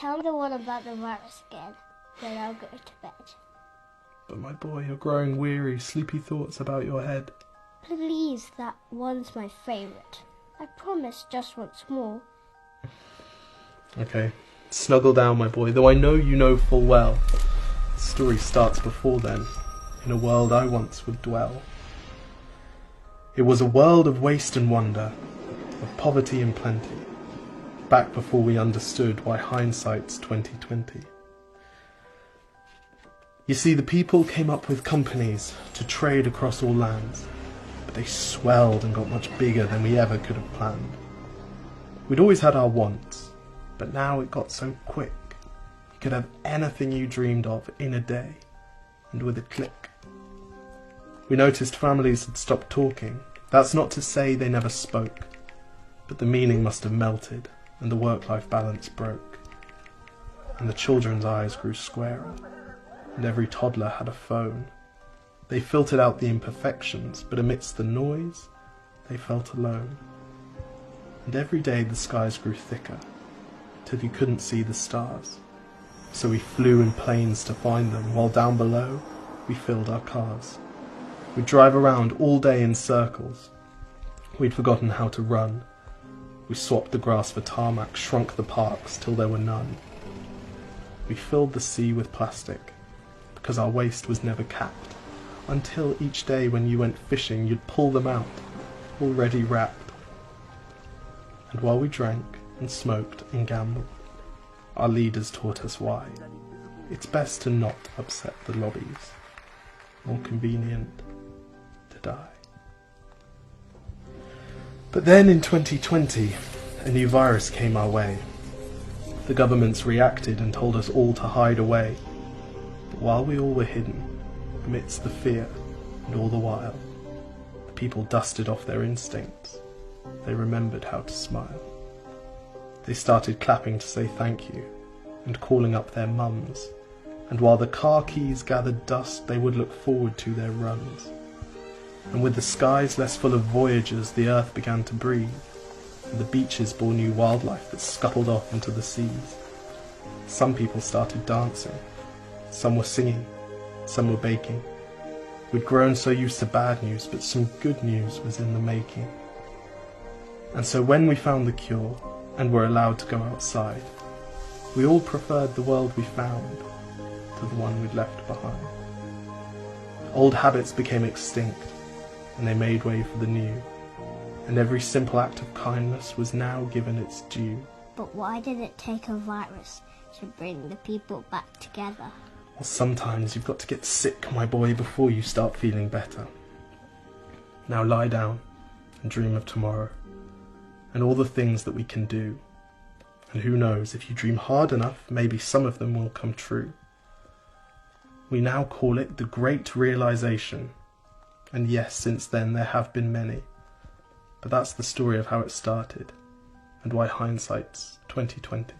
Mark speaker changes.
Speaker 1: Tell me the one about the virus again, then I'll go to bed.
Speaker 2: But my boy, you're growing weary, sleepy thoughts about your head.
Speaker 1: Please, that one's my favourite. I promise just once more.
Speaker 2: Okay, snuggle down, my boy, though I know you know full well. The story starts before then, in a world I once would dwell. It was a world of waste and wonder, of poverty and plenty, back before we understood why hindsight's 2020. You see, the people came up with companies to trade across all lands, but they swelled and got much bigger than we ever could have planned. We'd always had our wants, but now it got so quick. You could have anything you dreamed of in a day, and with a click. We noticed families had stopped talking. That's not to say they never spoke, but the meaning must have melted, and the work-life balance broke. And the children's eyes grew squarer, and every toddler had a phone. They filtered out the imperfections, but amidst the noise, they felt alone. And every day the skies grew thicker, till you couldn't see the stars. So we flew in planes to find them, while down below we filled our cars. We'd drive around all day in circles. We'd forgotten how to run. We swapped the grass for tarmac, shrunk the parks till there were none. We filled the sea with plastic, because our waste was never capped, until each day when you went fishing you'd pull them out, already wrapped. And while we drank and smoked and gambled, our leaders taught us why. It's best to not upset the lobbies. More convenient to die. But then in 2020, a new virus came our way. The governments reacted and told us all to hide away. But while we all were hidden, amidst the fear and all the while, the people dusted off their instincts. They remembered how to smile. They started clapping to say thank you and calling up their mums. And while the car keys gathered dust, they would look forward to their runs. And with the skies less full of voyagers, the earth began to breathe, and the beaches bore new wildlife that scuttled off into the seas. Some people started dancing, some were singing, some were baking. We'd grown so used to bad news, but some good news was in the making. And so when we found the cure, and were allowed to go outside, we all preferred the world we found to the one we'd left behind. Old habits became extinct, and they made way for the new, and every simple act of kindness was now given its due.
Speaker 1: But why did it take a virus to bring the people back together?
Speaker 2: Well, sometimes you've got to get sick, my boy, before you start feeling better. Now lie down and dream of tomorrow, and all the things that we can do. And who knows, if you dream hard enough, maybe some of them will come true. We now call it the Great Realization. And yes, since then there have been many. But that's the story of how it started, and why hindsight's 2020.